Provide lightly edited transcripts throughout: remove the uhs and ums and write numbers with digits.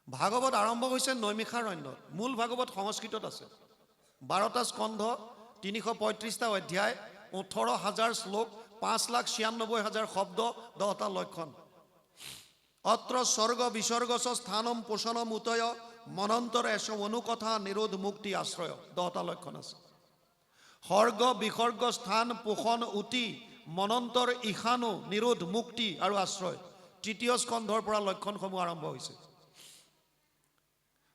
ভাগৱত আৰম্ভ হৈছে নৈমিষাৰণ্যত। মূল ভাগৱত সংস্কৃতত আছে। 12টা স্কন্ধ, 335টা অধ্যায়, 18,000 শ্লোক, 5,96,000 শব্দ, 10টা লক্ষণ। অত্ৰ স্বৰ্গ বিসৰ্গছ স্থানম পোষণম উতয় মনন্তৰ এশ অনুকথা নিৰোধ মুক্তি আশ্ৰয়, 10টা লক্ষণ আছে। সৰ্গ বিসৰ্গ স্থান পোষণ উতি মনন্তৰ ঈশানু নিৰোধ মুক্তি আৰু আশ্ৰয়, 3য় স্কন্ধৰ পৰা লক্ষণসমূহ আৰম্ভ হৈছে।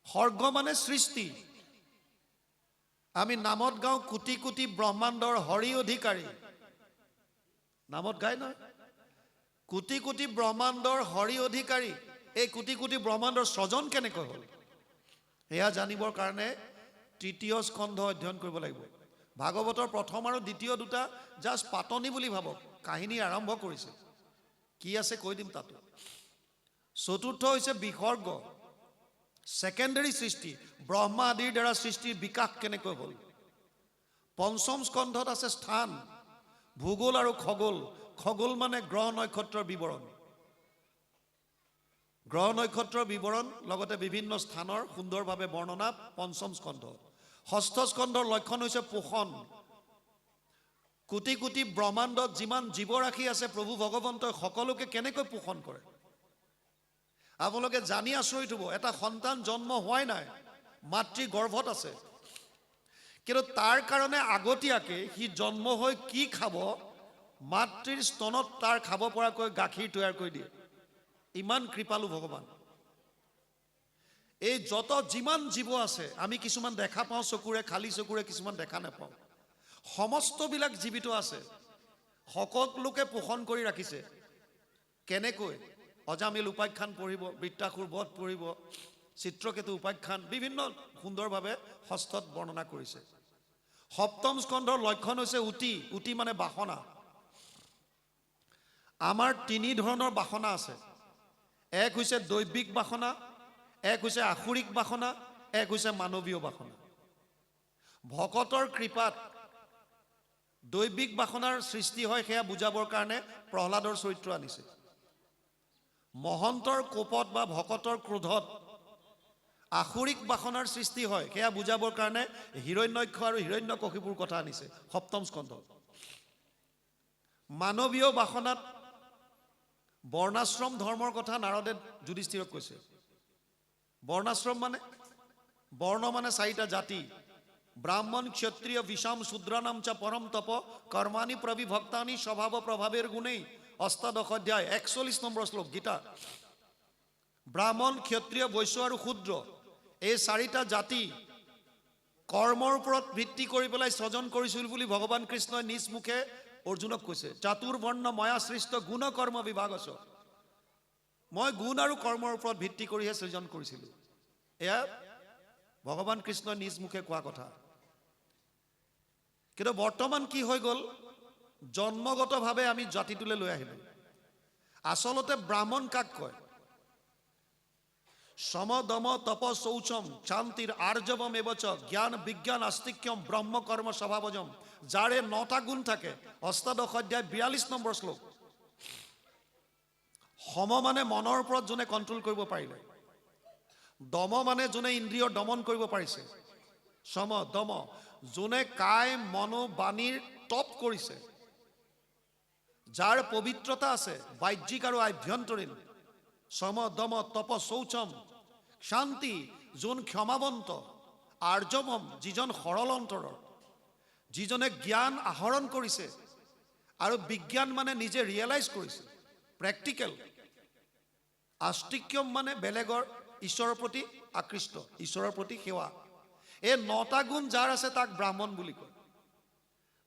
সৰ্গ মানে সৃষ্টি। আমি নামত গাওঁ কোটি কোটি ব্ৰহ্মাণ্ডৰ হৰি অধিকাৰী। নামত গাই নহয়, কোটি কোটি ব্ৰহ্মাণ্ডৰ হৰি অধিকাৰী। এই কোটি কোটি ব্ৰহ্মাণ্ডৰ স্ৰজন কেনেকৈ হ'ল এয়া জানিবৰ কাৰণে 3য় স্কন্ধ অধ্যয়ন কৰিব লাগিব। ভাগৱতৰ প্ৰথম আৰু দ্বিতীয় দুটা জাষ্ট পাতনি বুলি ভাবক, কাহিনী আৰম্ভ কৰিছে। কি আছে কৈ দিম তাতো। 4ৰ্থ হৈছে বিসৰ্গ, সেকেন্ডাৰী সৃষ্টি, ব্ৰহ্মা আদিৰ দ্বাৰা সৃষ্টিৰ বিকাশ কেনেকৈ হ'ল। 5ম স্কন্ধত আছে স্থান, ভূগোল আৰু খগোল। খগোল মানে গ্ৰহ নক্ষত্ৰৰ বিৱৰণ। গ্ৰহ নক্ষত্ৰৰ বিৱৰণ লগতে বিভিন্ন স্থানৰ সুন্দৰভাৱে বৰ্ণনা 5ম স্কন্ধ। 6ষ্ঠ স্কন্ধৰ লক্ষণ হৈছে পোষণ। কোটি কোটি ব্ৰহ্মাণ্ডত যিমান জীৱৰাশি আছে প্ৰভু ভগৱন্তই সকলোকে কেনেকৈ পোষণ কৰে। আপোনালোকে জানি আচৰিত হ'ব, এটা সন্তান জন্ম হোৱাই নাই, মাতৃ গৰ্ভত আছে, কিন্তু তাৰ কাৰণে আগতীয়াকে সি জন্ম হৈ কি খাব, মাতৃৰ স্তনত তাৰ খাব পৰাকৈ গাখীৰ তৈয়াৰ কৰি দিয়ে। ইমান কৃপালু ভগৱান। এই যিমান জীৱ আছে, আমি কিছুমান দেখা পাওঁ চকুৰে, খালী চকুৰে, কিছুমান দেখা নাপাওঁ। সমস্তবিলাক জীৱিত আছে, সকলোকে পোষণ কৰি ৰাখিছে। কেনেকৈ? অজামিল উপাখ্যান পঢ়িব, বৃত্তাসুৰ বধ পঢ়িব, চিত্ৰকেতু উপাখ্যান, বিভিন্ন সুন্দৰভাৱে হস্তত বৰ্ণনা কৰিছে। 7ম স্কন্ধৰ লক্ষণ হৈছে উতি। উতি মানে বাসনা। আমাৰ 3 ধৰণৰ বাসনা আছে। এক হৈছে দৈবিক বাসনা, এক হৈছে আসুৰিক বাসনা, এক হৈছে মানৱীয় বাসনা। ভকতৰ কৃপাত দৈবিক বাসনাৰ সৃষ্টি হয়, সেয়া বুজাবৰ কাৰণে প্ৰহ্লাদৰ চৰিত্ৰ আনিছে। মহন্তৰ কোপত বা ভকতৰ ক্ৰোধত আসুৰিক বাসনাৰ সৃষ্টি হয়, সেয়া বুজাবৰ কাৰণে হিৰণ্যক্ষ আৰু হিৰণ্যকশিপুৰ কথা আনিছে 7ম স্কন্ধ। মানৱীয় বাসনাত বৰ্ণাশ্ৰম ধৰ্মৰ কথা নাৰদে যুধিষ্ঠিৰক কৈছে। বৰ্ণাশ্ৰম মানে, বৰ্ণ মানে 4টা জাতি, ব্ৰাহ্মণ ক্ষত্ৰিয় বিষাম শূদ্ৰানাম চ পৰম তপ কৰ্মাণি প্ৰবিভক্তানি স্বভাৱ প্ৰভাৱেৰ গুণেই, 8দশ অধ্যায় 41 নম্বৰ শ্লোক গীতা। ব্ৰাহ্মণ ক্ষত্ৰিয় বৈশ্য আৰু শূদ্ৰ, এই 4টা জাতি কৰ্মৰ ওপৰত ভিত্তি কৰি পেলাই স্ৰজন কৰিছিল বুলি ভগৱান কৃষ্ণই নিজ মুখে অৰ্জুনক কৈছে। চাতুৰ্বৰ্ণ ময়া সৃষ্ট গুণ কৰ্ম বিভাগছ, মই গুণ আৰু কৰ্মৰ ওপৰত ভিত্তি কৰিহে সৃজন কৰিছিলোঁ। এয়া ভগৱান কৃষ্ণই নিজ মুখে কোৱা কথা। কিন্তু বৰ্তমান কি হৈ গ'ল, জন্মগতভাৱে আমি জাতিটোলৈ লৈ আহিলোঁ। আচলতে ব্ৰাহ্মণ কাক কয়? সম দম তপ শৌচম শান্তিৰ আৰ্জবম এবচ জ্ঞান বিজ্ঞান আস্তিক্যম ব্ৰহ্ম কৰ্ম স্বভাৱজম, যাৰে 9টা গুণ থাকে। 8দশ অধ্যায় 42 নম্বৰ শ্লোক। সম মানে মনৰ ওপৰত যোনে কণ্ট্ৰল কৰিব পাৰিলে, দম মানে যোনে ইন্দ্ৰিয়ৰ দমন কৰিব পাৰিছে, সম দম যোনে কায় মনো বাণীৰ তপ কৰিছে, যাৰ পবিত্ৰতা আছে বাহ্যিক আৰু আভ্যন্তৰীণ, সম দম তপ শৌচম। শান্তি যোন ক্ষমাবন্ত, আৰ্যবম যিজন সৰল অন্তৰৰ, যিজনে জ্ঞান আহৰণ কৰিছে, আৰু বিজ্ঞান মানে নিজে ৰিয়েলাইজ কৰিছে, প্ৰেক্টিকেল। আস্তিক্যম মানে বেলেগৰ ঈশ্বৰৰ প্ৰতি আকৃষ্ট, ঈশ্বৰৰ প্ৰতি সেৱা। এই 9টা গুণ যাৰ আছে তাক ব্ৰাহ্মণ বুলি কয়।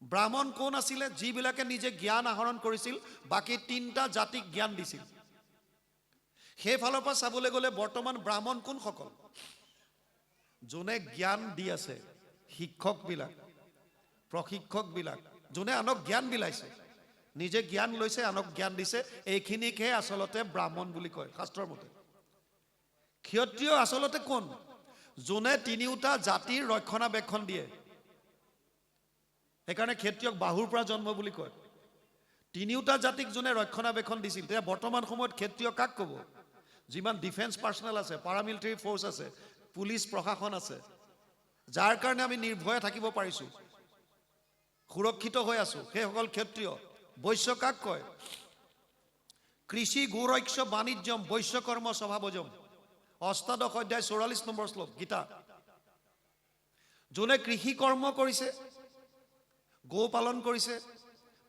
ব্ৰাহ্মণ কোন আছিলে? যিবিলাকে নিজে জ্ঞান আহৰণ কৰিছিল, বাকী 3টা জাতিক জ্ঞান দিছিল। সেইফালৰ পৰা চাবলৈ গ'লে বৰ্তমান ব্ৰাহ্মণ কোনসকল? যোনে জ্ঞান দি আছে, শিক্ষকবিলাক, প্ৰশিক্ষকবিলাক, যোনে আনক জ্ঞান বিলাইছে, নিজে জ্ঞান লৈছে, আনক জ্ঞান দিছে, এইখিনিকহে আচলতে ব্ৰাহ্মণ বুলি কয় শাস্ত্ৰৰ মতে। ক্ষত্ৰিয় আচলতে কোন? যোনে 3টা জাতিৰ ৰক্ষণাবেক্ষণ দিয়ে। সেইকাৰণে ক্ষত্ৰিয়ক বাহুৰ পৰা জন্ম বুলি কয়। 3টা জাতিক যোনে ৰক্ষণাবেক্ষণ দিছিল। তেতিয়া বৰ্তমান সময়ত ক্ষত্ৰিয় কাক ক'ব? যিমান ডিফেন্স পাৰ্চনেল আছে, পাৰামিলিটাৰী ফ'ৰ্চ আছে, পুলিচ প্ৰশাসন আছে, যাৰ কাৰণে আমি নিৰ্ভয়ে থাকিব পাৰিছোঁ, সুৰক্ষিত হৈ আছোঁ, সেইসকল ক্ষত্ৰিয়। বৈশ্য কাক কয়? কৃষি গোৰক্ষ বাণিজ্যম বৈশ্যকৰ্ম স্বভাৱজম, অষ্টাদশ অধ্যায় 44 নম্বৰ শ্লোক গীতা। যোনে কৃষি কৰ্ম কৰিছে, গো পালন কৰিছে,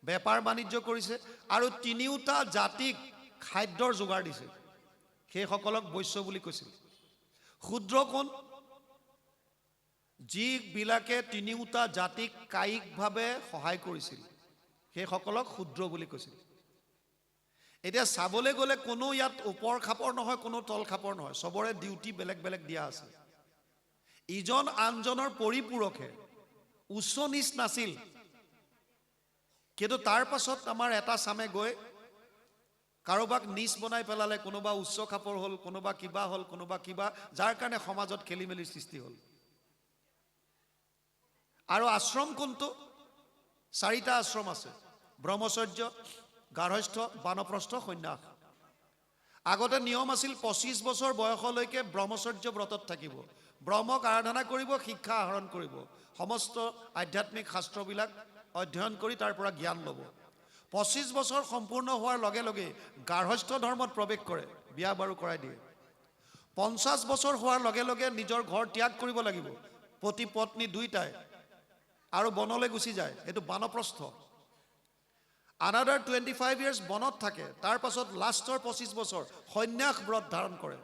বেপাৰ বাণিজ্য কৰিছে আৰু তিনিওটা জাতিক খাদ্যৰ যোগাৰ দিছে, সেইসকলক বৈশ্য বুলি কৈছিল। শূদ্ৰ কোন? যিবিলাকে তিনিওটা জাতিক কায়িকভাৱে সহায় কৰিছিল, সেইসকলক শূদ্ৰ বুলি কৈছিল। এতিয়া চাবলৈ গ'লে কোনো ইয়াত ওপৰ খাপৰ নহয়, কোনো তল খাপৰ নহয়, চবৰে ডিউটি বেলেগ বেলেগ দিয়া আছে। ইজন আনজনৰ পৰিপূৰকহে, উচ্চ নিচ নাছিল। কিন্তু তাৰ পাছত আমাৰ এটা চামে গৈ কাৰোবাক নিচ বনাই পেলালে, কোনোবা উচ্চ খাপৰ হ'ল, কোনোবা কিবা হ'ল, কোনোবা কিবা, যাৰ কাৰণে সমাজত খেলি মেলিৰ সৃষ্টি হ'ল। আৰু আশ্ৰম কোনটো? 4টা আশ্ৰম আছে, ব্ৰহ্মচৰ্য, গাৰ্হস্থ্য, বানপ্ৰস্থ, সন্ন্যাস। আগতে নিয়ম আছিল 25 বছৰ বয়সলৈকে ব্ৰহ্মচৰ্য ব্ৰতত থাকিব, ব্ৰহ্মক আৰাধনা কৰিব, শিক্ষা আহৰণ কৰিব, সমস্ত আধ্যাত্মিক শাস্ত্ৰবিলাক অধ্যয়ন কৰি তাৰ পৰা জ্ঞান ল'ব। 25 বছৰ সম্পূৰ্ণ হোৱাৰ লগে লগে গাৰ্হস্থ্য ধৰ্মত প্ৰৱেশ কৰে, বিয়া বাৰু কৰাই দিয়ে। 50 বছৰ হোৱাৰ লগে লগে নিজৰ ঘৰ ত্যাগ কৰিব লাগিব, পতি পত্নী দুইটাই, আৰু বনলৈ গুচি যায়, এইটো বানপ্ৰস্থ। আনাদাৰ 25 years বনত থাকে, তাৰ পাছত লাষ্টৰ 25 বছৰ সন্ন্যাস ব্ৰত ধাৰণ কৰে,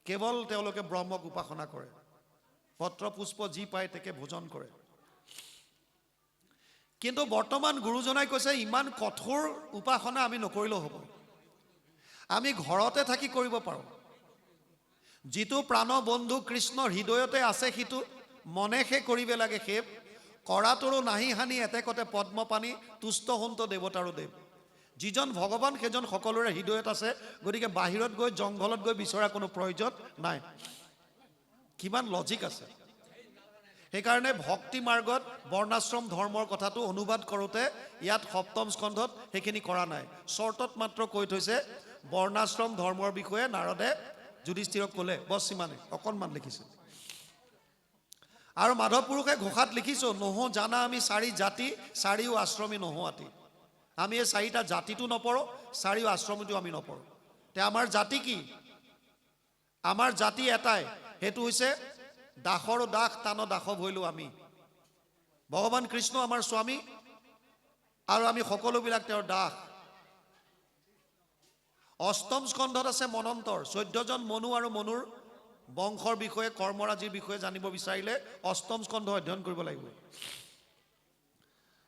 কেৱল তেওঁলোকে ব্ৰহ্মক উপাসনা কৰে, পত্ৰ পুষ্প যি পায় তাকে ভোজন কৰে। কিন্তু বৰ্তমান গুৰুজনাই কৈছে ইমান কঠোৰ উপাসনা আমি নকৰিলেও হ'ব, আমি ঘৰতে থাকি কৰিব পাৰোঁ। যিটো প্ৰাণ বন্ধু কৃষ্ণৰ হৃদয়তে আছে, সিটো মনেহে কৰিব লাগে সেৱ, কৰাটোৰো নাহি হানি এতেকতে পদ্মপানী, তুষ্ট হন্ত দেৱতাৰো দেৱ। যিজন ভগৱান সেইজন সকলোৰে হৃদয়ত আছে, গতিকে বাহিৰত গৈ জংঘলত গৈ বিচৰা কোনো প্ৰয়োজন নাই। কিমান লজিক আছে। সেইকাৰণে ভক্তি মাৰ্গত বৰ্ণাশ্ৰম ধৰ্মৰ কথাটো অনুবাদ কৰোঁতে ইয়াত 7ম স্কন্ধত সেইখিনি কৰা নাই, শ্বৰ্টত মাত্ৰ কৈ থৈছে বৰ্ণাশ্ৰম ধৰ্মৰ বিষয়ে নাৰদে যুধিষ্ঠিৰক ক'লে, বছ সিমানে, অকণমান লিখিছে। আৰু মাধৱ পুৰুষে ঘোষাত লিখিছোঁ, নহো জানা আমি 4 জাতি, 4ও আশ্ৰমী নহো আতি। আমি এই 4টা জাতিটো নপঢ়োঁ, 4ও আশ্ৰমীটো আমি নপঢ়োঁ। তে আমাৰ জাতি কি? আমাৰ জাতি এটাই, সেইটো হৈছে দাসৰো দাস, টান দাস ভৈলো আমি। ভগৱান কৃষ্ণ আমাৰ স্বামী আৰু আমি সকলোবিলাক তেওঁৰ দাস। 8ম স্কন্ধত আছে মনন্তৰ, 14 জন মনু আৰু মনুৰ বংশৰ বিষয়ে, কৰ্মৰাজিৰ বিষয়ে জানিব বিচাৰিলে 8ম স্কন্ধ অধ্যয়ন কৰিব লাগিব।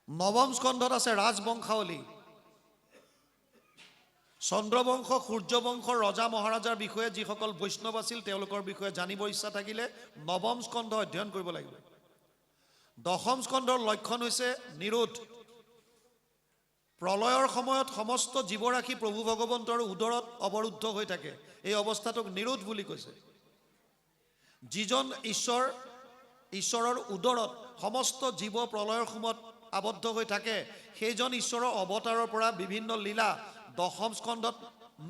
9ম স্কন্ধত আছে ৰাজবংশাৱলী, চন্দ্ৰবংশ, সূৰ্যবংশৰ ৰজা মহাৰাজাৰ বিষয়ে, যিসকল বৈষ্ণৱ আছিল তেওঁলোকৰ বিষয়ে জানিব ইচ্ছা থাকিলে 9ম স্কন্ধ অধ্যয়ন কৰিব লাগিব। 10ম স্কন্ধৰ লক্ষণ হৈছে নিৰোধ। প্ৰলয়ৰ সময়ত সমস্ত জীৱৰাশি প্ৰভু ভগৱন্তৰ উদৰত অৱৰুদ্ধ হৈ থাকে, এই অৱস্থাটোক নিৰোধ বুলি কৈছে। যিজন ঈশ্বৰৰ উদৰত সমস্ত জীৱ প্ৰলয়ৰ সময়ত আবদ্ধ হৈ থাকে, সেইজন ঈশ্বৰৰ অৱতাৰৰ পৰা বিভিন্ন লীলা 10ম স্কন্ধত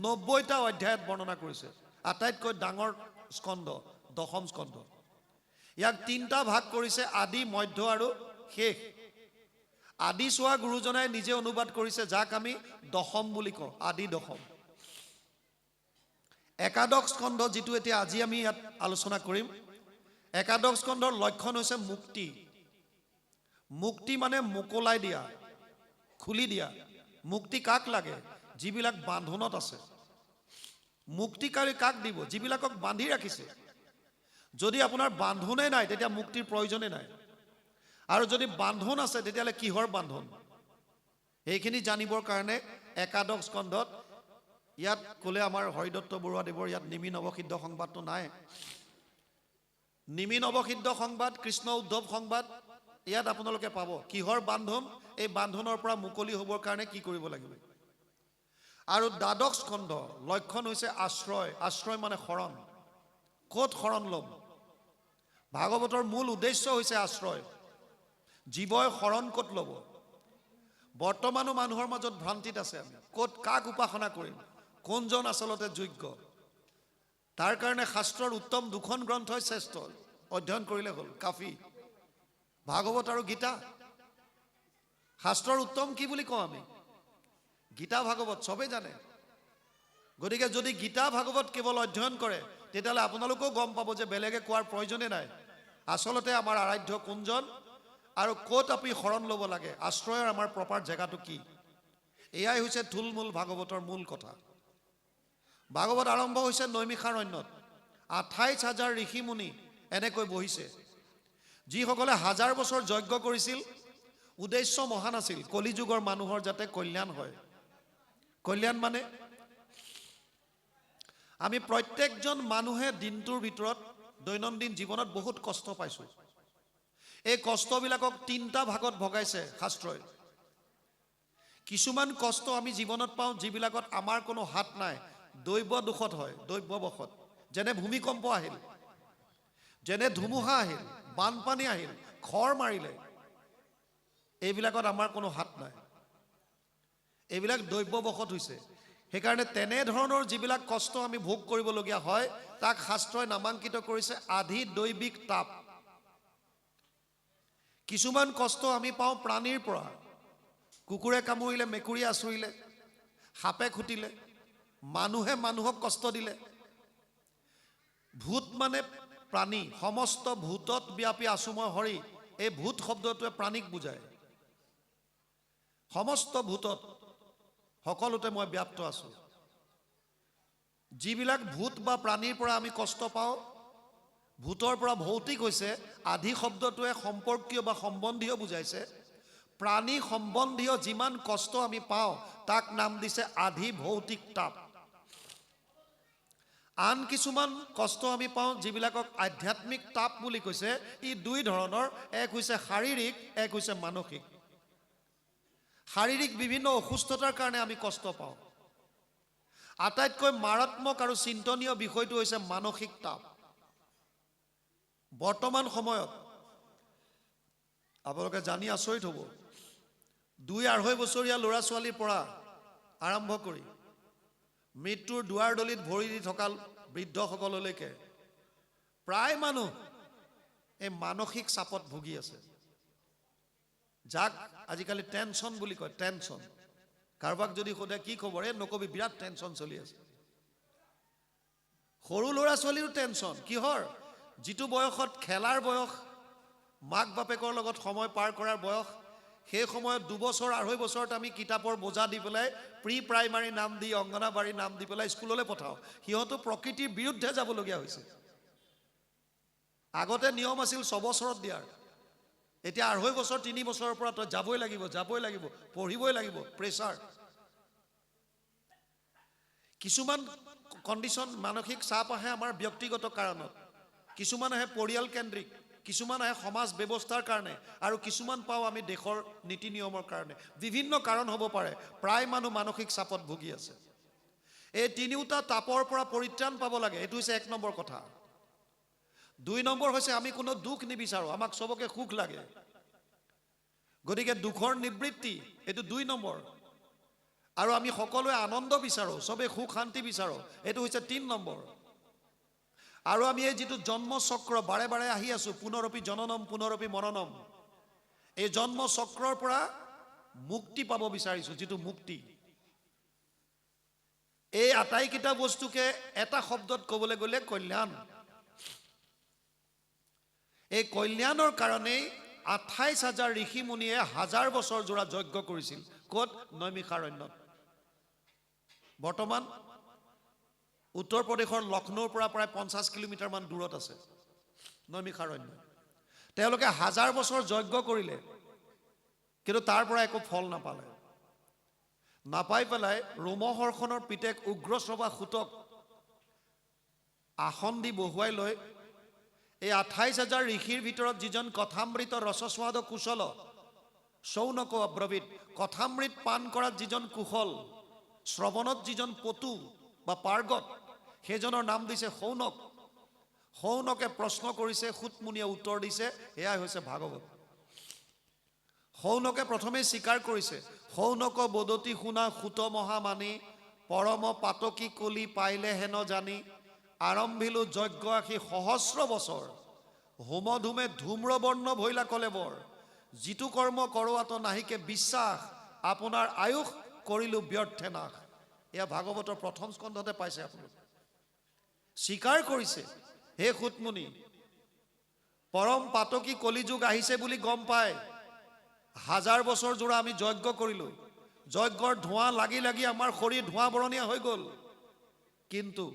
90টা অধ্যায়ত বৰ্ণনা কৰিছে। আটাইতকৈ ডাঙৰ স্কন্ধ 10ম স্কন্ধ। ইয়াক 3টা ভাগ কৰিছে, আদি, মধ্য আৰু শেষ। আদি চোৱা গুৰুজনাই নিজে অনুবাদ কৰিছে, যাক আমি 10ম বুলি কওঁ, আদি 10ম। একাদশ স্কন্ধ, যিটো এতিয়া আজি আমি ইয়াত আলোচনা কৰিম, একাদশ স্কন্ধৰ লক্ষণ হৈছে মুক্তি। মুক্তি মানে মোকলাই দিয়া, খুলি দিয়া। মুক্তি কাক লাগে? যিবিলাক বান্ধোনত আছে। মুক্তিকাৰী কাক দিব? যিবিলাকক বান্ধি ৰাখিছে। যদি আপোনাৰ বান্ধোনেই নাই, তেতিয়া মুক্তিৰ প্ৰয়োজনেই নাই। আৰু যদি বান্ধোন আছে, তেতিয়াহ'লে কিহৰ বান্ধোন? এইখিনি জানিবৰ কাৰণে একাদশ স্কন্ধত ইয়াত ক'লে আমাৰ হৰিদত্ত বৰুৱাদেৱৰ ইয়াত নিমি নৱসিদ্ধ সংবাদটো নাই। নিমি নৱসিদ্ধ সংবাদ, কৃষ্ণ উদ্ধৱ সংবাদ ইয়াত আপোনালোকে পাব। কিহৰ বান্ধোন? এই বান্ধোনৰ পৰা মুকলি হ'বৰ কাৰণে কি কৰিব লাগিব। আৰু দ্বাদশ স্কন্ধ লক্ষণ হৈছে আশ্ৰয়। আশ্ৰয় মানে শৰণ। ক'ত শৰণ ল'ম? ভাগৱতৰ মূল উদ্দেশ্য হৈছে আশ্ৰয়। জীৱই শৰণ ক'ত ল'ব? বৰ্তমানো মানুহৰ মাজত ভ্ৰান্তিত আছে। আমি ক'ত কাক উপাসনা কৰিম? কোনজন আচলতে যোগ্য? তাৰ কাৰণে শাস্ত্ৰৰ উত্তম দুখন গ্ৰন্থই শ্ৰেষ্ঠ অধ্যয়ন কৰিলে হ'ল কাফি ভাগৱত আৰু গীতা শাস্ত্ৰৰ উত্তম কি বুলি কওঁ আমি গীতা ভাগৱত চবেই জানে গতিকে যদি গীতা ভাগৱত কেৱল অধ্যয়ন কৰে তেতিয়াহ'লে আপোনালোকেও গম পাব যে বেলেগে কোৱাৰ প্ৰয়োজনে নাই আচলতে আমাৰ আৰাধ্য কোনজন আৰু ক'ত আমি শৰণ ল'ব লাগে আশ্ৰয়ৰ আমাৰ প্ৰপাৰ জেগাটো কি এয়াই হৈছে থুলমূল ভাগৱতৰ মূল কথা ভাগৱত আৰম্ভ হৈছে নৈমিষাৰণ্যত ২৮,০০০ ঋষি মুনি এনেকৈ বহিছে যিসকলে ১০০০ বছৰ যজ্ঞ কৰিছিল উদ্দেশ্য মহান আছিল কলিযুগৰ মানুহৰ যাতে কল্যাণ হয় কল্যাণ মানে আমি প্ৰত্যেকজন মানুহে দিনটোৰ ভিতৰত দৈনন্দিন জীৱনত বহুত কষ্ট পাইছো এই কষ্টবিলাকক ৩টা ভাগত ভগাইছে শাস্ত্ৰই কিছুমান কষ্ট আমি জীৱনত পাওঁ যিবিলাকত আমাৰ কোনো হাত নাই দৈৱ দোষত হয় দৈৱবশত যেনে ভূমিকম্প আহিল যেনে ধুমুহা আহিল বানপানী আহিল খৰ মাৰিলে এইবিলাকত আমাৰ কোনো হাত নাই এইবিলাক দৈৱবশত হৈছে সেইকাৰণে তেনে ধৰণৰ যিবিলাক কষ্ট আমি ভোগ কৰিবলগীয়া হয় তাক শাস্ত্ৰই নামাঙ্কিত কৰিছে আধি দৈবিক তাপ কিছুমান কষ্ট আমি পাওঁ প্ৰাণীৰ পৰা কুকুৰে কামুৰিলে মেকুৰীয়ে আঁচুৰিলে সাপে খুটিলে মানুহে মানুহক কষ্ট দিলে ভূত মানে প্ৰাণী সমস্ত ভূতত ব্যাপী আছুময় হৰি এই ভূত শব্দটোৱে প্ৰাণীক বুজায় সমস্ত ভূতত সকলোতে মই ব্যাপ্ত আছো যিবিলাক ভূত বা প্ৰাণীৰ পৰা আমি কষ্ট পাওঁ ভূতৰ পৰা ভৌতিক হৈছে আধি শব্দটোৱে সম্পৰ্কীয় বা সম্বন্ধীয় বুজাইছে প্ৰাণী সম্বন্ধীয় যিমান কষ্ট আমি পাওঁ তাক নাম দিছে আধি ভৌতিক তাপ আন কিছুমান কষ্ট আমি পাওঁ যিবিলাকক আধ্যাত্মিক তাপ বুলি কৈছে ই দুই ধৰণৰ এক হৈছে শাৰীৰিক এক হৈছে মানসিক শাৰীৰিক বিভিন্ন অসুস্থতাৰ কাৰণে আমি কষ্ট পাওঁ আটাইতকৈ মাৰাত্মক আৰু চিন্তনীয় বিষয়টো হৈছে মানসিক তাপ বৰ্তমান সময়ত আপোনালোকে জানি আচৰিত হ'ব ২-২.৫ বছৰীয়া ল'ৰা ছোৱালীৰ পৰা আৰম্ভ কৰি মৃত্যুৰ দুৱাৰ দলিত ভৰি দি থকা বৃদ্ধসকললৈকে প্ৰায় মানুহ এই মানসিক চাপত ভুগি আছে যাক আজিকালি টেনচন বুলি কয় টেনচন কাৰোবাক যদি সোধে কি খবৰ নকবি বিৰাট টেনচন চলি আছে সৰু ল'ৰা ছোৱালীৰো টেনচন কিহৰ যিটো বয়সত খেলাৰ বয়স মাক বাপেকৰ লগত সময় পাৰ কৰাৰ বয়স সেই সময়ত ২ বছৰ ২.৫ বছৰত আমি কিতাপৰ বোজা দি পেলাই প্ৰি প্ৰাইমাৰী নাম দি অংগনাবাড়ী নাম দি পেলাই স্কুললৈ পঠাওঁ সিহঁতো প্ৰকৃতিৰ বিৰুদ্ধে যাবলগীয়া হৈছে আগতে নিয়ম আছিল ৬ বছৰত দিয়াৰ এতিয়া ২.৫ বছৰ ৩ বছৰৰ পৰা তই যাবই লাগিব পঢ়িবই লাগিব প্ৰেছাৰ কিছুমান কণ্ডিশ্যন মানসিক চাপ আহে আমাৰ ব্যক্তিগত কাৰণত কিছুমান আহে পৰিয়াল কেন্দ্ৰিক কিছুমান আহে সমাজ ব্যৱস্থাৰ কাৰণে আৰু কিছুমান পাওঁ আমি দেশৰ নীতি নিয়মৰ কাৰণে বিভিন্ন কাৰণ হ'ব পাৰে প্ৰায় মানুহ মানসিক চাপত ভুগি আছে এই তিনিওটা তাপৰ পৰা পৰিত্ৰাণ পাব লাগে এইটো হৈছে ১ নম্বৰ কথা ২ নম্বৰ হৈছে আমি কোনো দুখ নিবিচাৰোঁ আমাক সবকে সুখ লাগে গতিকে দুখৰ নিবৃত্তি এইটো ২ নম্বৰ আৰু আমি সকলোৱে আনন্দ বিচাৰোঁ সবে সুখ শান্তি বিচাৰোঁ এইটো হৈছে ৩ নম্বৰ আৰু আমি এই যিটো জন্ম চক্ৰ বাৰে বাৰে আহি আছো পুনৰপি জননম পুনৰপি মৰণম এই জন্ম চক্ৰৰ পৰা মুক্তি পাব বিচাৰিছো যিটো মুক্তি এই আটাইকেইটা বস্তুকে এটা শব্দত ক'বলৈ গ'লে কল্যাণ এই কল্যাণৰ কাৰণেই ২৮,০০০ ঋষি মুনিয়ে ১০০০ বছৰ জোৰা যজ্ঞ কৰিছিল ক'ত নৈমিষাৰণ্যত বৰ্তমান উত্তৰ প্ৰদেশৰ লক্ষ্ণৌৰ পৰা প্ৰায় ৫০ কিলোমিটাৰ মান দূৰত আছে নৈমিষাৰণ্য তেওঁলোকে ১০০০ বছৰ যজ্ঞ কৰিলে কিন্তু তাৰ পৰা একো ফল নাপাই পেলাই ৰোমহৰ্ষণৰ পিতেক উগ্ৰশ্ৰৱা সূতক আসন দি বহুৱাই লৈ এই ২৮,০০০ ঋষিৰ ভিতৰত যিজন কথামৃত ৰসস্বাদ কুশল শৌনক অব্ৰবীত কথামৃত পান কৰাত যিজন কুশল শ্ৰৱণত যিজন পটু বা পাৰ্গত সেইজনৰ নাম দিছে শৌনক শৌনকে প্ৰশ্ন কৰিছে সূতমুনিয়ে উত্তৰ দিছে এয়াই হৈছে ভাগৱত শৌনকে প্ৰথমে স্বীকাৰ কৰিছে শৌনক বদতি শুনা সূত মহামানী পৰম পাতকী কলি পাইলে হেন জানি আৰম্ভিলো যজ্ঞ আশী সহস্ৰ বছৰ হোমধূমে ধূম্ৰবৰ্ণ ভৈলা কলেবৰ যিটো কৰ্ম কৰোৱাত নাহিকে বিশ্বাস আপোনাৰ আয়ুস কৰিলো ব্যৰ্থে নাশ এয়া ভাগৱতৰ প্ৰথম স্কন্ধতে পাইছে আপোনালোকে স্বীকাৰ কৰিছে হে সুতমুনি পৰম পাতকী কলিযুগ আহিছে বুলি গম পায় 1000 বছৰ জোৰা আমি যজ্ঞ কৰিলো যজ্ঞৰ ধোঁৱা লাগি লাগি আমাৰ শৰীৰ ধোঁৱা বৰণীয়া হৈ গ'ল কিন্তু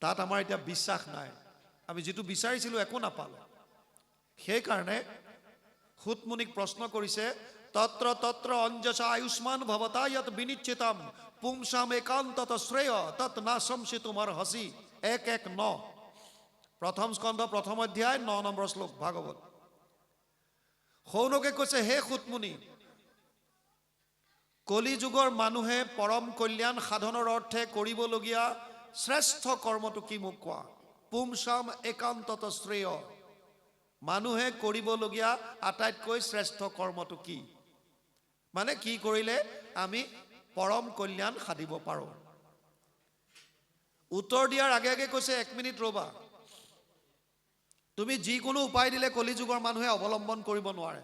তাত আমাৰ এতিয়া বিশ্বাস নাই আমি যেটো বিচাৰিছিলো একো নাপালো সেই কাৰণে সুতমুনিক প্ৰশ্ন কৰিছে তত্ৰ তত্ৰ অঞ্জসা আয়ুষ্মান ভৱতা যত বিনিচ্ছিতম পুংসাম একান্তত শ্ৰেয় তত নাশংসি তোমাৰ হসি 1:1:9 প্ৰথম স্কন্ধ প্ৰথম অধ্যায় 9 নম্বৰ শ্লোক ভাগৱত সৌনকে কৈছে হে সুতমুনি কলি যুগৰ মানুহে পৰম কল্যাণ সাধনৰ অৰ্থে কৰিবলগীয়া শ্ৰেষ্ঠ কৰ্মটো কি মোক কোৱা পুংসাম একান্তত শ্ৰেয় মানুহে কৰিবলগীয়া আটাইতকৈ শ্ৰেষ্ঠ কৰ্মটো কি মানে কি কৰিলে আমি পৰম কল্যাণ সাধিব পাৰো উত্তৰ দিয়াৰ আগে আগে কৈছে 1 মিনিট ৰবা তুমি যিকোনো উপায় দিলে কলিযুগৰ মানুহে অৱলম্বন কৰিব নোৱাৰে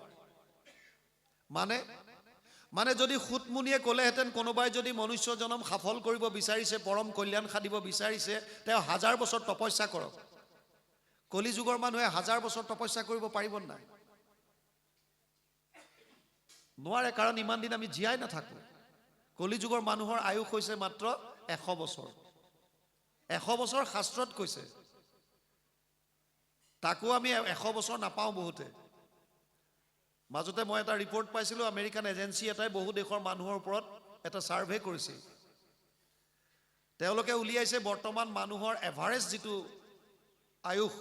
মানে যদি সুতমুনিয়ে ক'লেহেঁতেন কোনোবাই যদি মনুষ্য জনম সফল কৰিব বিচাৰিছে পৰম কল্যাণ সাধিব বিচাৰিছে তেওঁ 1000 বছৰ তপস্যা কৰক কলিযুগৰ মানুহে 1000 বছৰ তপস্যা কৰিব পাৰিব নাই নোৱাৰে কাৰণ ইমান দিন আমি জীয়াই নাথাকো কলিযুগৰ মানুহৰ আয়ুস হৈছে মাত্ৰ 100 বছৰ 100 বছৰ শাস্ত্ৰত কৈছে তাকো আমি 100 বছৰ নাপাওঁ বহুতে মাজতে মই এটা ৰিপৰ্ট পাইছিলো আমেৰিকান এজেন্সি এটাই বহু দেশৰ মানুহৰ ওপৰত এটা সাৰ্ভে কৰিছে তেওঁলোকে উলিয়াইছে বৰ্তমান মানুহৰ এভাৰেজ যেটো আয়ুস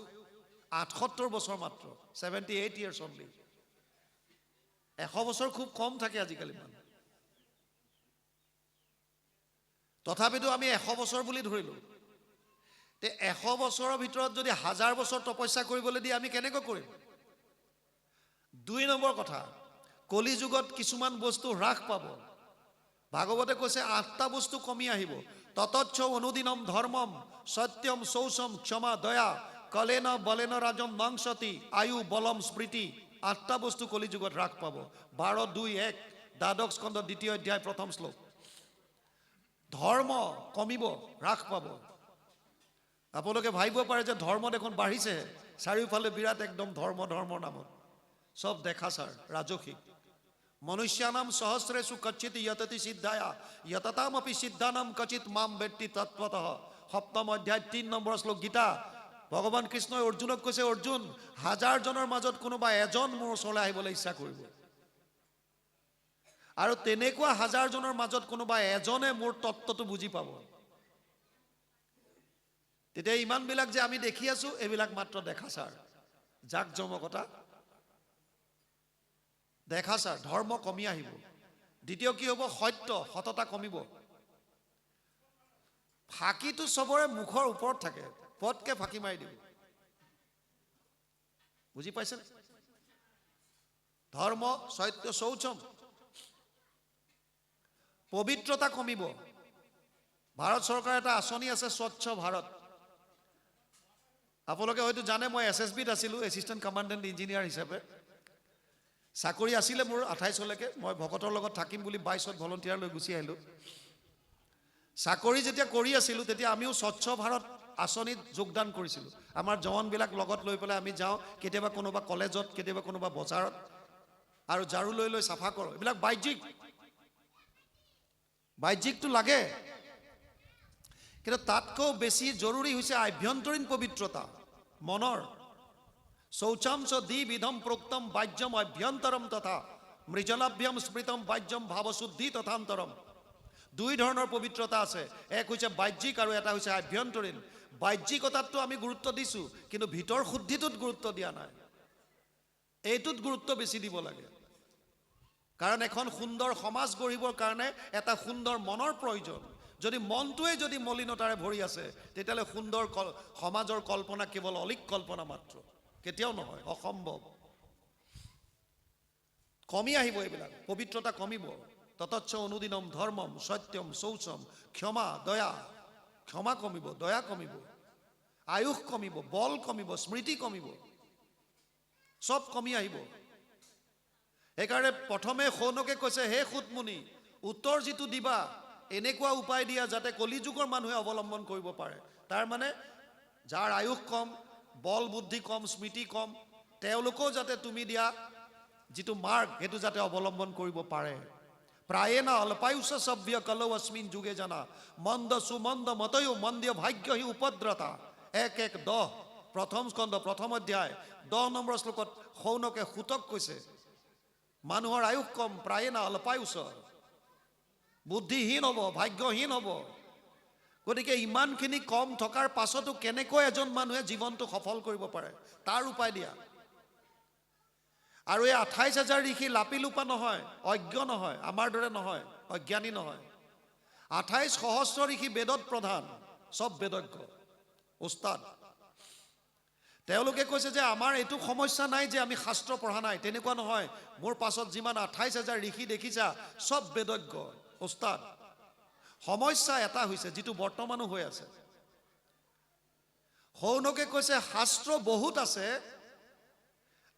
78 বছৰ মাত্ৰ 78 ইয়াৰ্স অনলি 100 বছৰ খুব কম থাকে আজিকালি মানুহ তথাপিতো আমি 100 বছৰ বুলি ধৰিলো তে 100 বছৰৰ ভিতৰত যদি 1000 বছৰ তপস্যা কৰিবলৈ দি আমি কেনেকৈ কৰিম 2 নম্বৰ কথা কলিযুগত কিছুমান বস্তু হ্ৰাস পাব ভাগৱতে কৈছে 8টা বস্তু কমি আহিব ততচ্ছ অনুদিনম ধৰ্মম সত্যম শৌচম ক্ষমা দয়া কলেন বলেন ৰাজম মাংসতি আয়ু বলম স্মৃতি 8টা বস্তু কলিযুগত হ্ৰাস পাব 12:2:1 দ্বাদশ স্কন্ধ দ্বিতীয় অধ্যায় প্ৰথম শ্লোক ধৰ্ম কমিব হ্ৰাস পাব আপোনালোকে ভাবিব পাৰে যে ধৰ্ম দেখোন বাঢ়িছে চাৰিওফালে বিৰাট একদম ধৰ্মৰ নামত সব দেখা ছাৰ ৰাজসিক মনুষ্যানাম সহস্ৰেষু কচ্চিত যততি সিদ্ধায়া যততামপি সিদ্ধানাম কচিত মাম বেত্তি তত্ত্বতঃ সপ্তম অধ্যায় 3 নম্বৰ শ্লোক গীতা ভগৱান কৃষ্ণই অৰ্জুনক কৈছে অৰ্জুন 1000 জনৰ মাজত কোনোবা এজন মোৰ ওচৰলৈ আহিবলৈ ইচ্ছা কৰিব আৰু তেনেকুৱা 1000 জনৰ মাজত কোনোবা এজনে মোৰ তত্ত্বটো বুজি পাব তেতিয়া ইমান বিলাক যে আমি দেখি আছো এবিলাক মাত্ৰ দেখা ছাৰ জাক জমকতা দেখা ছাৰ ধৰ্ম কমি আহিব দ্বিতীয় কি হ'ব সত্যতা কমিব ফাঁকিটো সবৰে মুখৰ ওপৰত থাকে পটকে ফাঁকি মাৰি দিব বুজি পাইছে ধৰ্ম সত্য শৌচম পবিত্ৰতা কমিব ভাৰত চৰকাৰ এটা আঁচনি আছে স্বচ্ছ ভাৰত আপোনালোকে হয়তো জানে মই এছএছবিত আছিলো এছিষ্টেণ্ট কমাণ্ডেণ্ট ইঞ্জিনিয়াৰ হিচাপে চাকৰি আছিলে মোৰ 28 লৈকে মই ভকতৰ লগত থাকিম বুলি 22ত ভলন্টিয়াৰ লৈ গুচি আহিলো চাকৰি যেতিয়া কৰি আছিলো তেতিয়া আমিও স্বচ্ছ ভাৰত আঁচনিত যোগদান কৰিছিলো আমাৰ জৱানবিলাক লগত লৈ পেলাই আমি যাওঁ কেতিয়াবা কোনোবা কলেজত কেতিয়াবা কোনোবা বজাৰত আৰু ঝাৰু লৈ চাফা কৰো এইবিলাক বাহ্যিকটো লাগে কিন্তু তাতকৈ বেছি জৰুৰী হৈছে আভ্যন্তৰীণ পবিত্ৰতা মনৰ শৌচাংশ দ্বিবিধম প্ৰোক্তম বাহ্যম অভ্যন্তৰম তথা মৃজলাভ্যম স্মৃতম বাহ্যম ভাৱশুদ্ধি তথান্তৰম 2 ধৰণৰ পবিত্ৰতা আছে এক হৈছে বাহ্যিক আৰু এটা হৈছে আভ্যন্তৰীণ বাহ্যিকতাটো আমি গুৰুত্ব দিছো কিন্তু ভিতৰ শুদ্ধিটোত গুৰুত্ব দিয়া নাই এইটোত গুৰুত্ব বেছি দিব লাগে কাৰণ এখন সুন্দৰ সমাজ গঢ়িবৰ কাৰণে এটা সুন্দৰ মনৰ প্ৰয়োজন যদি মনটোৱে যদি মলিনতাৰে ভৰি আছে তেতিয়ালে সুন্দৰ সমাজৰ কল্পনা কেৱল অলিক কল্পনা মাত্ৰ কেতিয়াও নহয় অসম্ভৱ কমি আহিব এইবিলাক পবিত্ৰতা কমিব ততচ্ছ অনুদিনম ধৰ্মম সত্যম শৌচম ক্ষমা দয়া ক্ষমা কমিব, দয়া কমিব, আয়ুস কমিব, বল কমিব, স্মৃতি কমিব, চব কমি আহিব। সেইকাৰণে প্ৰথমে শৌনকে কৈছে, হে সুতমুনি, উত্তৰ যিটো দিবা এনেকুৱা উপায় দিয়া যাতে কলিযুগৰ মানুহে অৱলম্বন কৰিব পাৰে। তাৰ মানে যাৰ আয়ুস কম, বল বুদ্ধি কম, স্মৃতি কম, তেওঁলোকেও যাতে তুমি দিয়া যিটো মাৰ্গ সেইটো যাতে অৱলম্বন কৰিব পাৰে। প্ৰায়ে না অল্পায়ুষ সভ্য কলৌ অস্মিন যুগে জানা মন্দ সুমন্দ মতয়ো মন্দিয় ভাগ্য হি উপদ্ৰতা। 1:10 প্ৰথম স্কন্ধ প্ৰথম অধ্যায় 10 নম্বৰ শ্লোকত শৌনকে সুতক কৈছে, মানুহৰ আয়ুস কম, প্ৰায়ে না অল্পায়ুষ, বুদ্ধিহীন হ'ব, ভাগ্যহীন হ'ব। গতিকে ইমানখিনি কম থকাৰ পাছতো কেনেকৈ এজন মানুহে জীৱনটো সফল কৰিব পাৰে তাৰ উপায় দিয়া। আৰু এই 28,000 ঋষি লাপিলোপা নহয়, অজ্ঞ নহয়, আমাৰ দৰে নহয়, অজ্ঞানী নহয়। 28 সহস্ৰ ঋষি বেদত প্ৰধান, চব বেদজ্ঞ, উস্তাদ। তেওঁলোকে কৈছে যে আমাৰ এইটো সমস্যা নাই যে আমি শাস্ত্ৰ পঢ়া নাই, তেনেকুৱা নহয়। মোৰ পাছত যিমান 28,000 ঋষি দেখিছা চব বেদজ্ঞ, উস্তাদ। সমস্যা এটা হৈছে যিটো বৰ্তমানো হৈ আছে। শৌনকে কৈছে শাস্ত্ৰ বহুত আছে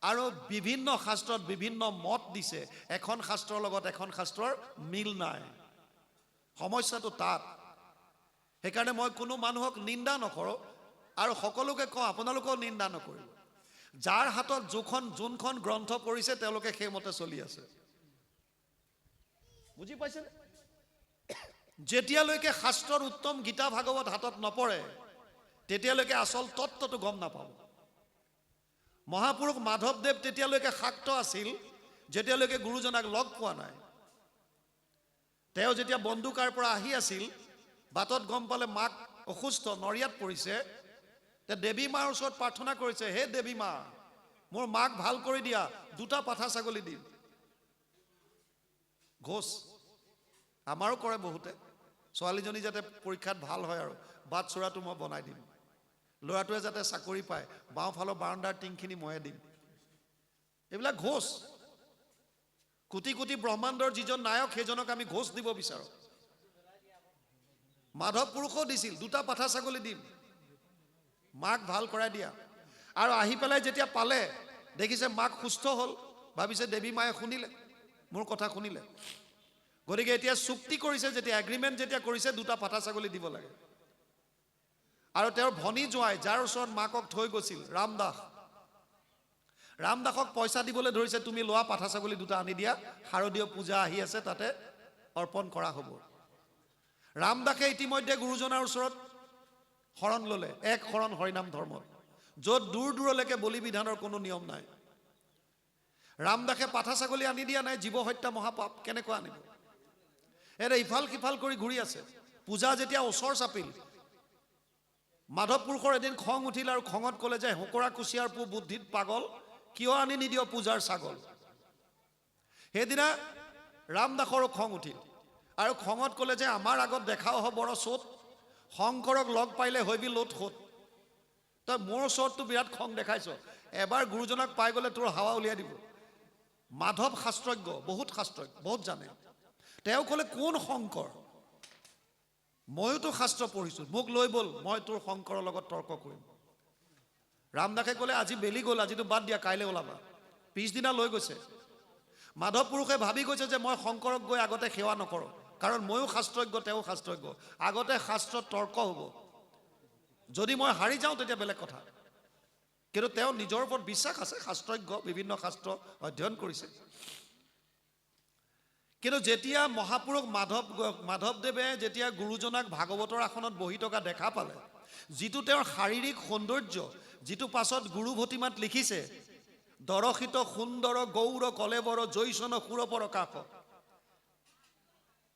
আৰু বিভিন্ন শাস্ত্ৰত বিভিন্ন মত দিছে, এখন শাস্ত্ৰৰ লগত এখন শাস্ত্ৰৰ মিল নাই। সমস্যাটো তাত। সেইকাৰণে মই কোনো মানুহক নিন্দা নকৰোঁ আৰু সকলোকে কওঁ আপোনালোকেও নিন্দা নকৰিব। যাৰ হাতত যোনখন গ্ৰন্থ পৰিছে তেওঁলোকে সেইমতে চলি আছে। বুজি পাইছেনে? যেতিয়ালৈকে শাস্ত্ৰৰ উত্তম গীতা ভাগৱত হাতত নপৰে তেতিয়ালৈকে আচল তত্ত্বটো গম নাপাব। মহাপুৰুষ মাধৱদেৱ তেতিয়ালৈকে শাক্ত আছিল যেতিয়ালৈকে গুৰুজনাক লগ পোৱা নাই। তেওঁ যেতিয়া বন্দুকাৰ পৰা আহি আছিল, বাটত গম পালে মাক অসুস্থ, নৰিয়াত পৰিছে, তে দেৱী মাৰ ওচৰত প্ৰাৰ্থনা কৰিছে, হে দেৱী মা, মোৰ মাক ভাল কৰি দিয়া, 2টা পাঠা ছাগলী দিম। ঘোষ আমাৰো কৰে বহুতে, ছোৱালীজনী যাতে পৰীক্ষাত ভাল হয় আৰু বাট চোৰাটো মই বনাই দিম, ল'ৰাটোৱে যাতে চাকৰি পায়, বাওঁফালৰ বাৰাণ্ডাৰ টিংখিনি ময়ে দিম। এইবিলাক ঘোষ। কোটি কোটি ব্ৰহ্মাণ্ডৰ যিজন নায়ক সেইজনক আমি ঘোষ দিব বিচাৰোঁ। মাধৱ পুৰুষও দিছিল, 2টা পাঠা ছাগলী দিম, মাক ভাল কৰাই দিয়া। আৰু আহি পেলাই যেতিয়া পালে দেখিছে মাক সুস্থ হ'ল, ভাবিছে দেৱী মায়ে শুনিলে, মোৰ কথা শুনিলে। গতিকে এতিয়া চুক্তি কৰিছে, যেতিয়া এগ্ৰিমেণ্ট যেতিয়া কৰিছে 2টা পাঠা ছাগলী দিব লাগে। আৰু তেওঁৰ ভনী জোঁৱাই যাৰ ওচৰত মাকক থৈ গৈছিল, ৰামদাস, ৰামদাসক পইচা দিবলৈ ধৰিছে, তুমি লোৱা পাঠা ছাগলী 2টা আনি দিয়া, শাৰদীয় পূজা আহি আছে তাতে অৰ্পণ কৰা হ'ব। ৰামদাসে ইতিমধ্যে গুৰুজনাৰ ওচৰত শৰণ ল'লে, এক শৰণ হৰিনাম ধৰ্মত, য'ত দূৰ দূৰলৈকে বলি বিধানৰ কোনো নিয়ম নাই। ৰামদাসে পাঠা ছাগলী আনি দিয়া নাই, জীৱ হত্যা মহাপাপ, কেনেকুৱা আনিব? এনে ইফাল সিফাল কৰি ঘূৰি আছে। পূজা যেতিয়া ওচৰ চাপিল, মাধৱ পুৰুষৰ এদিন খং উঠিল আৰু খঙত ক'লে যে হোকৰা কুচিয়াৰ পু বুদ্ধিত পাগল, কিয় আনি নিদিয় পূজাৰ ছাগল। সেইদিনা ৰামদাসৰো খং উঠিল আৰু খঙত ক'লে যে আমাৰ আগত দেখাও হ'ব বৰ চোট, শংকৰক লগ পাইলে হৈবি লোট সোট। তই মোৰ ওচৰততো বিৰাট খং দেখাইছ, এবাৰ গুৰুজনাক পাই গ'লে তোৰ হাৱা উলিয়াই দিব। মাধৱ শাস্ত্ৰজ্ঞ, বহুত শাস্ত্ৰজ্ঞ, বহুত জানে। তেওঁ ক'লে কোন শংকৰ? ময়োতো শাস্ত্ৰ পঢ়িছোঁ, মোক লৈ ব'ল, মই তোৰ শংকৰৰ লগত তৰ্ক কৰিম। ৰামদাসে ক'লে আজি বেলি গ'ল, আজিতো বাদ দিয়া, কাইলৈ ওলাবা। পিছদিনা লৈ গৈছে। মাধৱ পুৰুষে ভাবি গৈছে যে মই শংকৰক গৈ আগতে সেৱা নকৰোঁ, কাৰণ ময়ো শাস্ত্ৰজ্ঞ, তেওঁ শাস্ত্ৰজ্ঞ, আগতে শাস্ত্ৰত তৰ্ক হ'ব। যদি মই হাৰি যাওঁ তেতিয়া বেলেগ কথা। কিন্তু তেওঁ নিজৰ ওপৰত বিশ্বাস আছে, শাস্ত্ৰজ্ঞ, বিভিন্ন শাস্ত্ৰ অধ্যয়ন কৰিছে। কিন্তু যেতিয়া মহাপুৰুষ মাধৱদেৱে যেতিয়া গুৰুজনাক ভাগৱতৰ আসনত বহি থকা দেখা পালে, যিটো তেওঁৰ শাৰীৰিক সৌন্দৰ্য, যিটো পাছত গুৰু ভতিমাত লিখিছে, দৰশিত সুন্দৰ গৌৰ কলেবৰ জৈসন সুৰপৰ কাষ,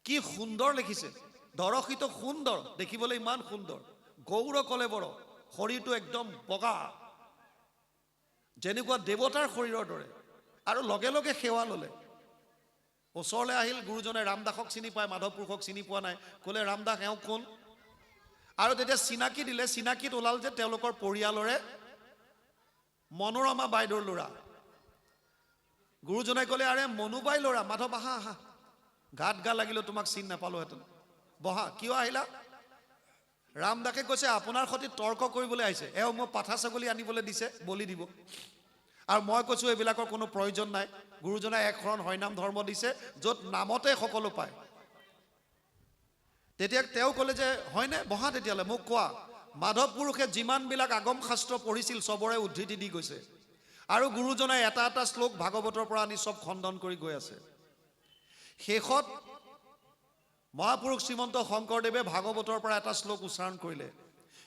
কি সুন্দৰ লিখিছে। দৰশিত সুন্দৰ, দেখিবলৈ ইমান সুন্দৰ, গৌৰ কলেবৰ, শৰীৰটো একদম বগা, যেনেকুৱা দেৱতাৰ শৰীৰৰ দৰে, আৰু লগে লগে সেৱা ল'লে। ওচৰলৈ আহিল গুৰুজনে, ৰামদাসক চিনি পায়, মাধৱ পুৰুষক চিনি পোৱা নাই, ক'লে ৰামদাস এওঁ কোন? আৰু তেতিয়া চিনাকি দিলে, চিনাকিত ওলাল যে তেওঁলোকৰ পৰিয়ালৰে মনোৰমা বাইদেউৰ ল'ৰা। গুৰুজনাই ক'লে আৰে মনুবাই ল'ৰা, মাধৱ আহা আহা, গাত গা লাগিলেও তোমাক চিন নাপালোহেঁতেন, বহা, কিয় আহিলা? ৰামদাসে কৈছে আপোনাৰ সৈতে তৰ্ক কৰিবলৈ আহিছে, এওঁ মই পাঠা ছাগলী আনিবলৈ দিছে, বলি দিব। আৰু মই কৈছোঁ এইবিলাকৰ কোনো প্ৰয়োজন নাই, গুৰুজনাই এক শৰণ হৰিনাম ধৰ্ম দিছে, য'ত নামতে সকলো পায়। তেতিয়া তেওঁ ক'লে যে হয়নে, বহা তেতিয়ালৈ মোক কোৱা। মাধৱ পুৰুষে যিমানবিলাক আগম শাস্ত্ৰ পঢ়িছিল চবৰে উদ্ধৃতি দি গৈছে, আৰু গুৰুজনাই এটা এটা শ্লোক ভাগৱতৰ পৰা আনি চব খণ্ডন কৰি গৈ আছে। শেষত মহাপুৰুষ শ্ৰীমন্ত শংকৰদেৱে ভাগৱতৰ পৰা এটা শ্লোক উচ্চাৰণ কৰিলে,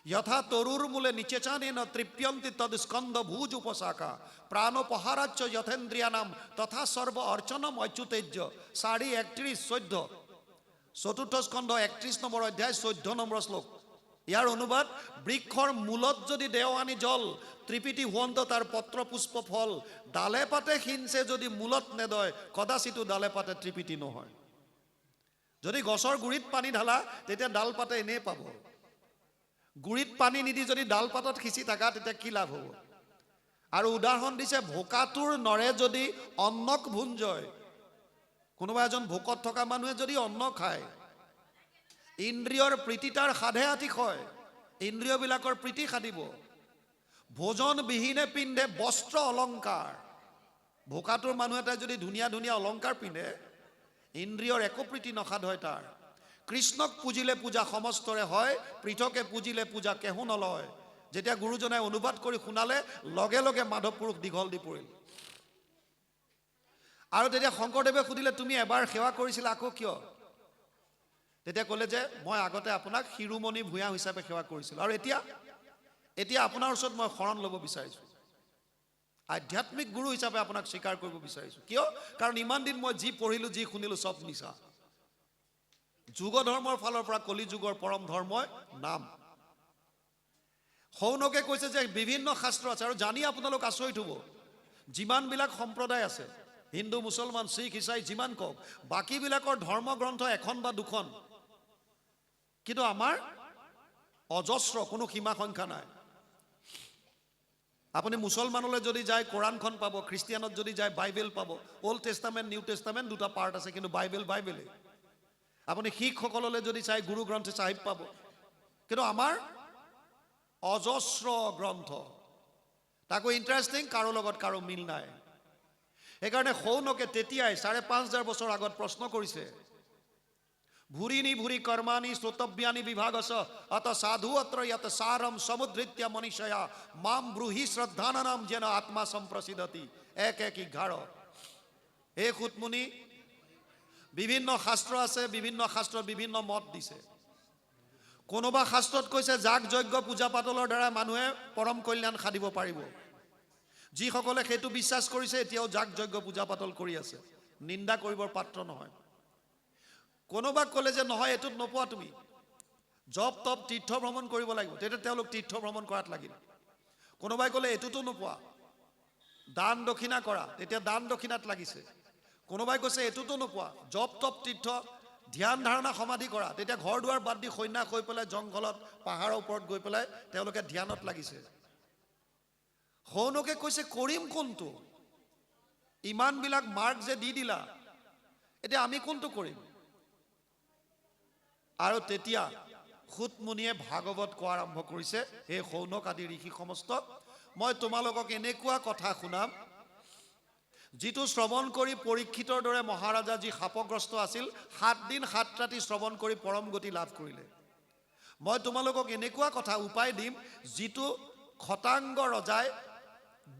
যথা তৰুৰ মূলে নিচেচানেন তৃপ্যন্তি তদ স্কন্ধ ভুজ উপশাখা প্ৰাণোপহাৰাচ্য যথেন্দ্ৰিয়ানাম তথা সৰ্ব অৰ্চনম অচ্যুতেজ্য। 4:31-14 চতুৰ্থ স্কন্ধ 31 নম্বৰ অধ্যায় 14 নম্বৰ শ্লোক। ইয়াৰ অনুবাদ, বৃক্ষৰ মূলত যদি দেও আনি জল ত্ৰিপিটি হুৱন্ত তাৰ পত্ৰ পুষ্প ফল, ডালে পাতে সিঞ্চে যদি মূলত নেদয় কদাচিতো ডালে পাতে ত্ৰিপিটি নহয়। যদি গছৰ গুৰিত পানী ঢালা তেতিয়া ডাল পাতে এনেই পাব, গুৰিত পানী নিদি যদি ডাল পাতত সিঁচি থাকা তেতিয়া কি লাভ হ'ব। আৰু উদাহৰণ দিছে, ভোকাটোৰ নৰে যদি অন্নক ভুঞ্জয়। কোনোবা এজন ভোকত থকা মানুহে যদি অন্ন খায়, ইন্দ্ৰিয়ৰ প্ৰীতি তাৰ সাধে আতিশয়, ইন্দ্ৰিয়বিলাকৰ প্ৰীতি সাধিব। ভোজন বিহীনে পিন্ধে বস্ত্ৰ অলংকাৰ। ভোকাটোৰ মানুহ এটাই যদি ধুনীয়া ধুনীয়া অলংকাৰ পিন্ধে, ইন্দ্ৰিয়ৰ একো প্ৰীতি নসাধ হয় তাৰ। কৃষ্ণক পুজিলে পূজা সমস্তৰে হয়, পৃথকে পুজিলে পূজা কেহু নলয়। যেতিয়া গুৰুজনাই অনুবাদ কৰি শুনালে, লগে লগে মাধৱ পুৰুষ দীঘল দি পৰিল। আৰু তেতিয়া শংকৰদেৱে সুধিলে, তুমি এবাৰ সেৱা কৰিছিলা আকৌ কিয়? তেতিয়া ক'লে যে মই আগতে আপোনাক শিৰোমণি ভূঞা হিচাপে সেৱা কৰিছিলোঁ, আৰু এতিয়া আপোনাৰ ওচৰত মই শৰণ ল'ব বিচাৰিছোঁ, আধ্যাত্মিক গুৰু হিচাপে আপোনাক স্বীকাৰ কৰিব বিচাৰিছোঁ। কিয়? কাৰণ ইমান দিন মই যি পঢ়িলোঁ যি শুনিলোঁ চব মিছা। যুগ ধৰ্মৰ ফালৰ পৰা কলি যুগৰ পৰম ধৰ্মই নাম। সৌনকে কৈছে যে বিভিন্ন শাস্ত্ৰ আছে, আৰু জানি আপোনালোক আচৰিত হ'ব, যিমানবিলাক সম্প্ৰদায় আছে, হিন্দু মুছলমান শিখ ইছাই যিমান কওক, বাকীবিলাকৰ ধৰ্মগ্ৰন্থ এখন বা দুখন, কিন্তু আমাৰ অজস্ৰ, কোনো সীমা সংখ্যা নাই। আপুনি মুছলমানলৈ যদি যায় কোৰাণখন পাব, খ্ৰীষ্টিয়ানত যদি যায় বাইবেল পাব। অল্ড টেষ্টামেণ্ট নিউ টেষ্টামেণ্ট দুটা পাৰ্ট আছে, কিন্তু বাইবেলেই। আপুনি শিখসকললৈ যদি চাই গুৰু গ্ৰন্থ চাহিব পাব, কিন্তু আমাৰ অজস্ৰ গ্ৰন্থ। তাকো ইণ্টাৰেষ্টিং, কাৰো লগত কাৰো মিল নাই। সেইকাৰণে সৌনকে তেতিয়াই 5,500 বছৰ আগত প্ৰশ্ন কৰিছে, ভূৰিনি ভূৰি কৰ্মাণি শ্ৰোতব্যানি বিভাগস অত সাধু অত্ৰ যত সাৰম সমুদ্ৰিত্য মনীষয়া মাম ব্ৰূহি শ্ৰদ্ধানানাম যেন আত্মা সম্প্ৰসিদ্ধতি। 1:11। এই সুতমুনি, বিভিন্ন শাস্ত্ৰ আছে, বিভিন্ন শাস্ত্ৰত বিভিন্ন মত দিছে। কোনোবা শাস্ত্ৰত কৈছে যাগ যজ্ঞ পূজা পাতলৰ দ্বাৰা মানুহে পৰম কল্যাণ সাধিব পাৰিব। যিসকলে সেইটো বিশ্বাস কৰিছে এতিয়াও যাগ যজ্ঞ পূজা পাতল কৰি আছে, নিন্দা কৰিবৰ পাত্ৰ নহয়। কোনোবাক ক'লে যে নহয়, এইটোত নোপোৱা তুমি, জপ তপ তীৰ্থ ভ্ৰমণ কৰিব লাগিব, তেতিয়া তেওঁলোক তীৰ্থ ভ্ৰমণ কৰাত লাগিল। কোনোবাই ক'লে এইটোতো নোপোৱা, দান দক্ষিণা কৰা, তেতিয়া দান দক্ষিণাত লাগিছে। কোনোবাই কৈছে এইটোতো নোপোৱা, জপ তপ তীৰ্থ ধ্যান ধাৰণা সমাধি কৰা, তেতিয়া ঘৰ দুৱাৰ বাদ দি সন্যাস হৈ পেলাই জংঘলত পাহাৰৰ ওপৰত গৈ পেলাই তেওঁলোকে ধ্যানত লাগিছে। সৌনকে কৈছে কৰিম কোনটো? ইমানবিলাক মাৰ্ক যে দি দিলা, এতিয়া আমি কোনটো কৰিম? আৰু তেতিয়া সুতমুনিয়ে ভাগৱত কোৱা আৰম্ভ কৰিছে, হে সৌনক আদি ঋষি সমস্ত, মই তোমালোকক এনেকুৱা কথা শুনাম, যিটো শ্ৰৱণ কৰি পৰীক্ষিতৰ দৰে মহাৰাজা যি শাপগ্ৰস্ত আছিল, 7 দিন 7 ৰাতি শ্ৰৱণ কৰি পৰম গতি লাভ কৰিলে। মই তোমালোকক এনেকুৱা কথা উপায় দিম, যিটো খটাংগ ৰজাই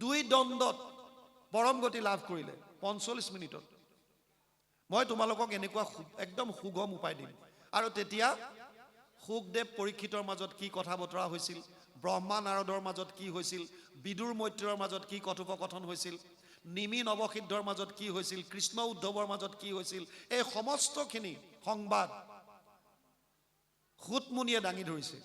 2 দণ্ডত পৰম গতি লাভ কৰিলে 45 মিনিটত। মই তোমালোকক এনেকুৱা একদম সুগম উপায় দিম। আৰু তেতিয়া সুখদেৱ পৰীক্ষিতৰ মাজত কি কথা বতৰা হৈছিল, ব্ৰহ্মা নাৰদৰ মাজত কি হৈছিল, বিদুৰ মৈত্ৰৰ মাজত কি কথোপকথন হৈছিল, নিমি নৱসিদ্ধৰ মাজত কি হৈছিল, কৃষ্ণ উদ্ধৱৰ মাজত কি হৈছিল, এই সমস্তখিনি সংবাদ সুতমুনিয়ে দাঙি ধৰিছে।